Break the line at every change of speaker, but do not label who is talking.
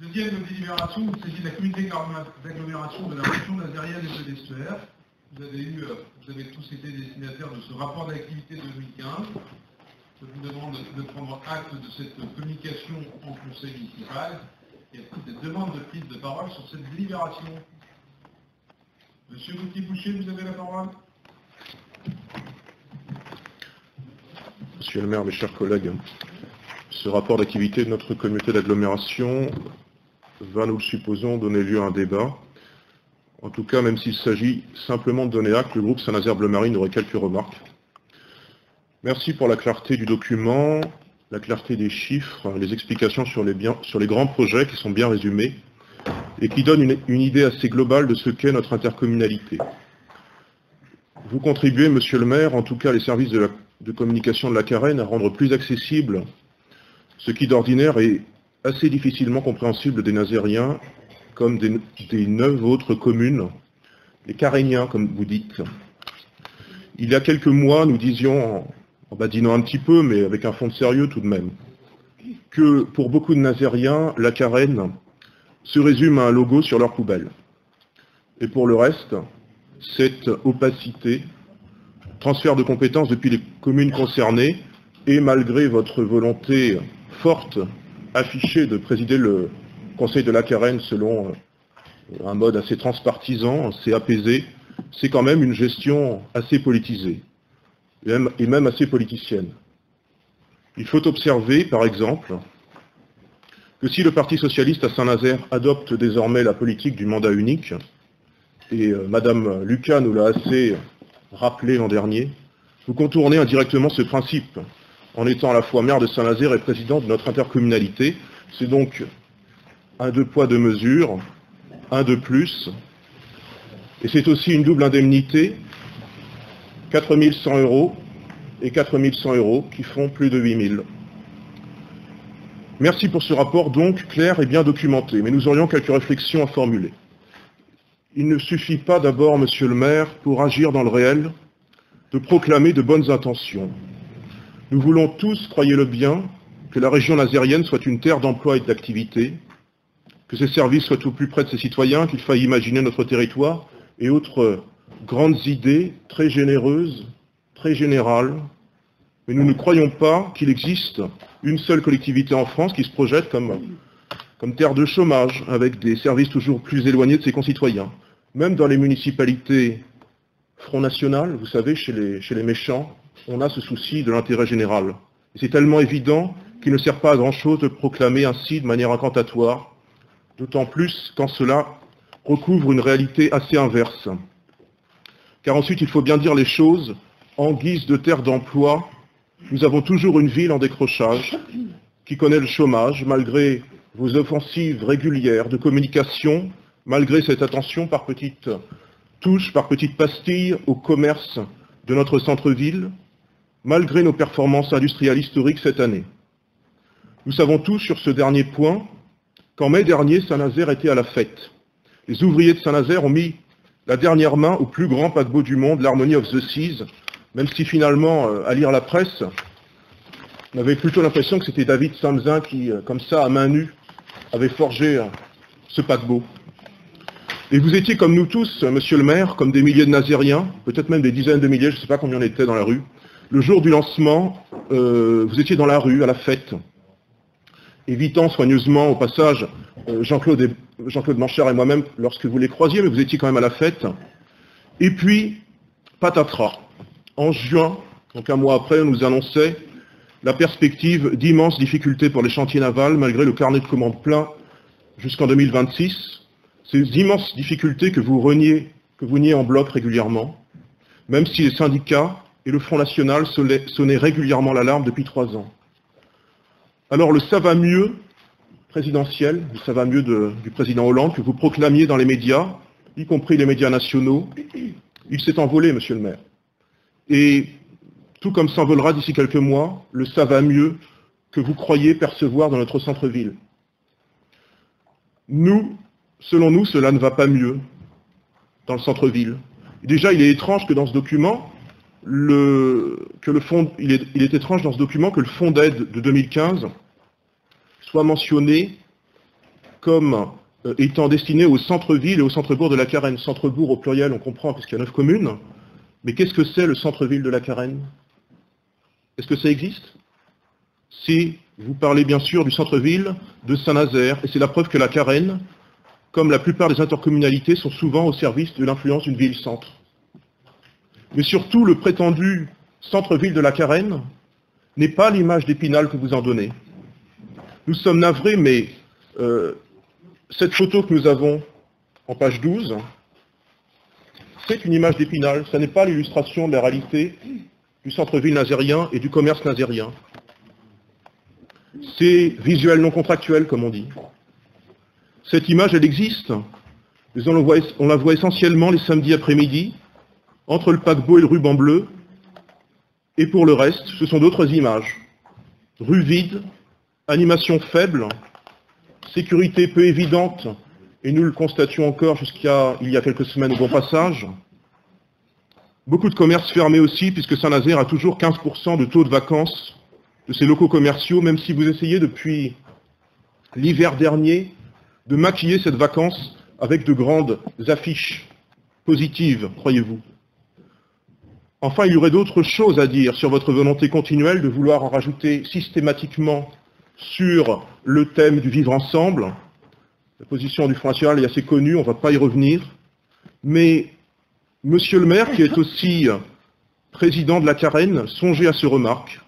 Deuxième délibération, il s'agit de la communauté d'agglomération de la région nazérienne et de l'Estuaire. Vous avez tous été destinataires de ce rapport d'activité 2015. Je vous demande de prendre acte de cette communication en conseil municipal et à toutes les demandes de prise de parole sur cette délibération. Monsieur Gauthier-Boucher, vous avez la parole.
Monsieur le maire, mes chers collègues, ce rapport d'activité de notre communauté d'agglomération va, nous le supposons, donner lieu à un débat. En tout cas, même s'il s'agit simplement de donner acte, le groupe Saint-Nazaire Bleu Marine aurait quelques remarques. Merci pour la clarté du document, la clarté des chiffres, les explications sur les grands projets qui sont bien résumés et qui donnent une idée assez globale de ce qu'est notre intercommunalité. Vous contribuez, monsieur le maire, en tout cas les services de communication de la Carène, à rendre plus accessible ce qui d'ordinaire est assez difficilement compréhensible des Nazériens, comme des 9 autres communes, les Caréniens, comme vous dites. Il y a quelques mois, nous disions, en badinant un petit peu, mais avec un fond de sérieux tout de même, que pour beaucoup de Nazériens, la Carène se résume à un logo sur leur poubelle. Et pour le reste, cette opacité, transfert de compétences depuis les communes concernées, et malgré votre volonté forte affichée de présider le Conseil de la Carène selon un mode assez transpartisan, assez apaisé, c'est quand même une gestion assez politisée, et même assez politicienne. Il faut observer, par exemple, que si le Parti socialiste à Saint-Nazaire adopte désormais la politique du mandat unique, et Madame Lucas nous l'a assez rappelé l'an dernier, vous contournez indirectement ce principe, en étant à la fois maire de Saint-Nazaire et président de notre intercommunalité. C'est donc un 2 poids 2 mesures, un de plus, et c'est aussi une double indemnité, 4 100 € et 4 100 € qui font plus de 8 000. Merci pour ce rapport donc clair et bien documenté, mais nous aurions quelques réflexions à formuler. Il ne suffit pas d'abord, monsieur le maire, pour agir dans le réel, de proclamer de bonnes intentions. Nous voulons tous, croyez-le bien, que la région nazérienne soit une terre d'emploi et d'activité, que ses services soient au plus près de ses citoyens, qu'il faille imaginer notre territoire et autres grandes idées très généreuses, très générales. Mais nous ne croyons pas qu'il existe une seule collectivité en France qui se projette comme terre de chômage, avec des services toujours plus éloignés de ses concitoyens. Même dans les municipalités Front National, vous savez, chez les méchants, on a ce souci de l'intérêt général. Et c'est tellement évident qu'il ne sert pas à grand-chose de proclamer ainsi de manière incantatoire, d'autant plus quand cela recouvre une réalité assez inverse. Car ensuite, il faut bien dire les choses, en guise de terre d'emploi, nous avons toujours une ville en décrochage, qui connaît le chômage, malgré vos offensives régulières de communication, malgré cette attention par petites touches, par petites pastilles au commerce de notre centre-ville, malgré nos performances industrielles historiques cette année. Nous savons tous sur ce dernier point qu'en mai dernier, Saint-Nazaire était à la fête. Les ouvriers de Saint-Nazaire ont mis la dernière main au plus grand paquebot du monde, l'Harmony of the Seas, même si finalement, à lire la presse, on avait plutôt l'impression que c'était David Samzin qui, comme ça, à main nue, avait forgé ce paquebot. Et vous étiez comme nous tous, monsieur le maire, comme des milliers de Nazériens, peut-être même des dizaines de milliers, je ne sais pas combien on était dans la rue. Le jour du lancement, vous étiez dans la rue, à la fête, évitant soigneusement au passage Jean-Claude Manchard et moi-même lorsque vous les croisiez, mais vous étiez quand même à la fête. Et puis, patatras. En juin, donc un mois après, on nous annonçait la perspective d'immenses difficultés pour les chantiers navals, malgré le carnet de commandes plein jusqu'en 2026. Ces immenses difficultés que vous niez en bloc régulièrement, même si les syndicats et le Front National sonnaient régulièrement l'alarme depuis 3 ans. Alors le ça va mieux présidentiel, le ça va mieux du président Hollande, que vous proclamiez dans les médias, y compris les médias nationaux, il s'est envolé, monsieur le maire. Et tout comme s'envolera d'ici quelques mois, le ça va mieux que vous croyez percevoir dans notre centre-ville. Selon nous, cela ne va pas mieux dans le centre-ville. Déjà, il est étrange que dans ce document, il est étrange dans ce document que le fonds d'aide de 2015 soit mentionné comme étant destiné au centre-ville et au centre-bourg de la Carène. Centre-bourg au pluriel, on comprend, puisqu'il y a 9 communes. Mais qu'est-ce que c'est le centre-ville de la Carène? Est-ce que ça existe? Si vous parlez bien sûr du centre-ville de Saint-Nazaire, et c'est la preuve que la Carène, comme la plupart des intercommunalités, sont souvent au service de l'influence d'une ville-centre. Mais surtout, le prétendu centre-ville de la Carène n'est pas l'image d'Épinal que vous en donnez. Nous sommes navrés, mais cette photo que nous avons en page 12, c'est une image d'Épinal. Ce n'est pas l'illustration de la réalité du centre-ville nazérien et du commerce nazérien. C'est visuel non contractuel, comme on dit. Cette image, elle existe, mais on la voit essentiellement les samedis après-midi, entre le paquebot et le ruban bleu, et pour le reste, ce sont d'autres images. Rue vide, animation faible, sécurité peu évidente, et nous le constations encore jusqu'à il y a quelques semaines au Bon Passage. Beaucoup de commerces fermés aussi, puisque Saint-Nazaire a toujours 15% de taux de vacances de ses locaux commerciaux, même si vous essayez depuis l'hiver dernier de maquiller cette vacance avec de grandes affiches positives, croyez-vous. Enfin, il y aurait d'autres choses à dire sur votre volonté continuelle de vouloir en rajouter systématiquement sur le thème du vivre ensemble. La position du Front National est assez connue, on ne va pas y revenir. Mais, monsieur le maire, qui est aussi président de la Carène, songez à ces remarques.